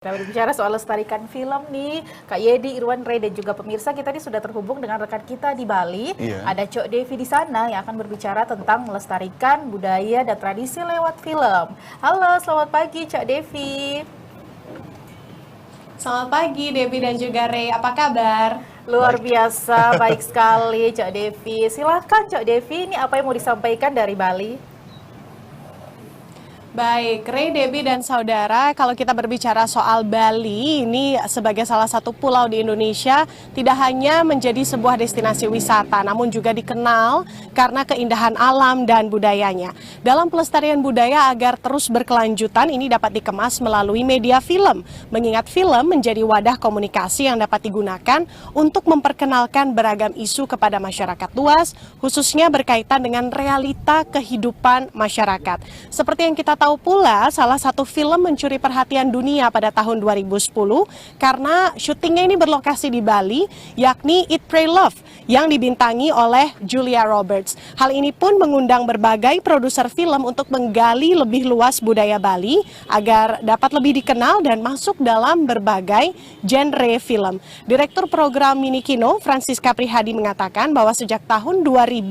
Kita berbicara soal lestarikan film nih, Kak Yedi, Irwan, Ray, dan juga pemirsa, kita nih sudah terhubung dengan rekan kita di Bali. Iya. Ada Cok Devi di sana yang akan berbicara tentang melestarikan budaya dan tradisi lewat film. Halo, selamat pagi Cok Devi. Selamat pagi Devi dan juga Ray, apa kabar? Luar biasa, baik sekali Cok Devi. Silahkan Cok Devi, ini apa yang mau disampaikan dari Bali? Baik, Ray, Debbie, dan saudara, kalau kita berbicara soal Bali, ini sebagai salah satu pulau di Indonesia, tidak hanya menjadi sebuah destinasi wisata, namun juga dikenal karena keindahan alam dan budayanya. Dalam pelestarian budaya agar terus berkelanjutan, ini dapat dikemas melalui media film, mengingat film menjadi wadah komunikasi yang dapat digunakan untuk memperkenalkan beragam isu kepada masyarakat luas, khususnya berkaitan dengan realita kehidupan masyarakat. Seperti yang kita tahu pula, salah satu film mencuri perhatian dunia pada tahun 2010 karena syutingnya ini berlokasi di Bali, yakni Eat, Pray, Love yang dibintangi oleh Julia Roberts. Hal ini pun mengundang berbagai produser film untuk menggali lebih luas budaya Bali agar dapat lebih dikenal dan masuk dalam berbagai genre film. Direktur program Minikino, Francisca Prihadi, mengatakan bahwa sejak tahun 2002,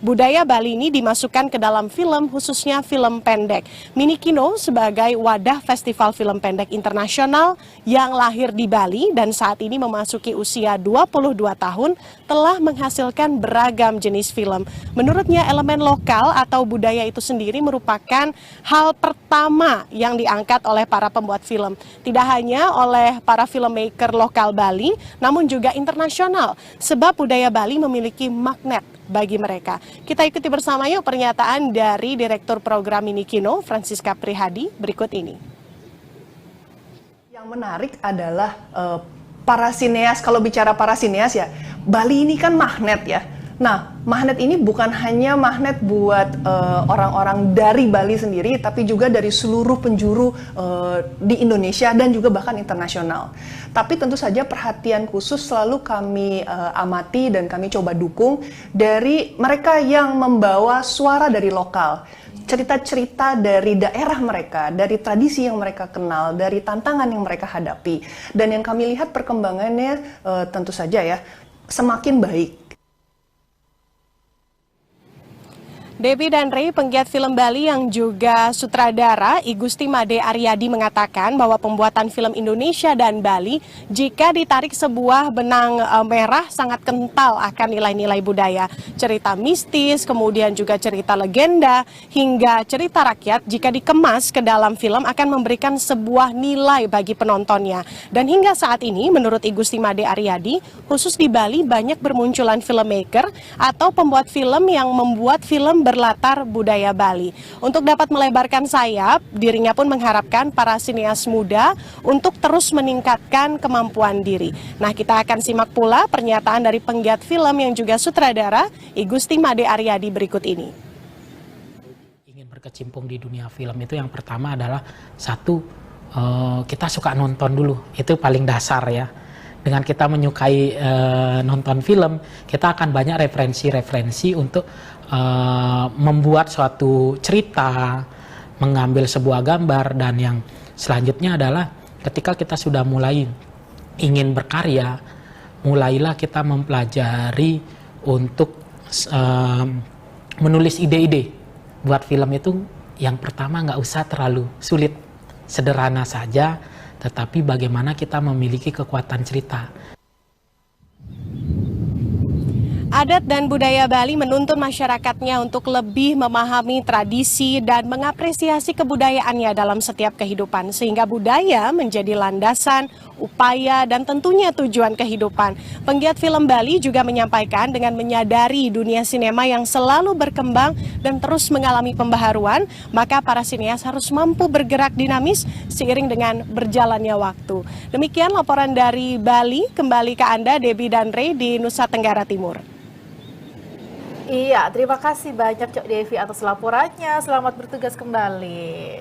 budaya Bali ini dimasukkan ke dalam film, khususnya film pendek. Minikino sebagai wadah festival film pendek internasional yang lahir di Bali dan saat ini memasuki usia 22 tahun telah menghasilkan beragam jenis film. Menurutnya elemen lokal atau budaya itu sendiri merupakan hal pertama yang diangkat oleh para pembuat film. Tidak hanya oleh para filmmaker lokal Bali, namun juga internasional. Sebab budaya Bali memiliki magnet bagi mereka. Kita ikuti bersama yuk pernyataan dari Direktur Program Minikino, Francisca Prihadi, berikut ini. Yang menarik adalah para sineas, kalau bicara para sineas ya, Bali ini kan magnet ya. Nah, magnet ini bukan hanya magnet buat orang-orang dari Bali sendiri, tapi juga dari seluruh penjuru di Indonesia dan juga bahkan internasional. Tapi tentu saja perhatian khusus selalu kami amati dan kami coba dukung dari mereka yang membawa suara dari lokal. Cerita-cerita dari daerah mereka, dari tradisi yang mereka kenal, dari tantangan yang mereka hadapi. Dan yang kami lihat perkembangannya tentu saja ya, semakin baik. Debbie dan Ray, penggiat film Bali yang juga sutradara, I Gusti Made Aryadi, mengatakan bahwa pembuatan film Indonesia dan Bali jika ditarik sebuah benang merah sangat kental akan nilai-nilai budaya. Cerita mistis, kemudian juga cerita legenda, hingga cerita rakyat jika dikemas ke dalam film akan memberikan sebuah nilai bagi penontonnya. Dan hingga saat ini menurut I Gusti Made Aryadi, khusus di Bali banyak bermunculan filmmaker atau pembuat film yang membuat film berlatar budaya Bali. Untuk dapat melebarkan sayap, dirinya pun mengharapkan para sineas muda untuk terus meningkatkan kemampuan diri. Nah, kita akan simak pula pernyataan dari penggiat film yang juga sutradara, I Gusti Made Aryadi, berikut ini. Ingin berkecimpung di dunia film itu yang pertama adalah satu, kita suka nonton dulu, itu paling dasar ya. Dengan kita menyukai nonton film, kita akan banyak referensi-referensi untuk membuat suatu cerita, mengambil sebuah gambar, dan yang selanjutnya adalah ketika kita sudah mulai ingin berkarya, mulailah kita mempelajari untuk menulis ide-ide. Buat film itu yang pertama nggak usah terlalu sulit, sederhana saja, tetapi bagaimana kita memiliki kekuatan cerita. Adat dan budaya Bali menuntun masyarakatnya untuk lebih memahami tradisi dan mengapresiasi kebudayaannya dalam setiap kehidupan, sehingga budaya menjadi landasan, upaya, dan tentunya tujuan kehidupan. Penggiat film Bali juga menyampaikan dengan menyadari dunia sinema yang selalu berkembang dan terus mengalami pembaharuan, maka para sineas harus mampu bergerak dinamis seiring dengan berjalannya waktu. Demikian laporan dari Bali, kembali ke Anda Debbie dan Ray di Nusa Tenggara Timur. Iya, terima kasih banyak Cok Devi atas laporannya. Selamat bertugas kembali.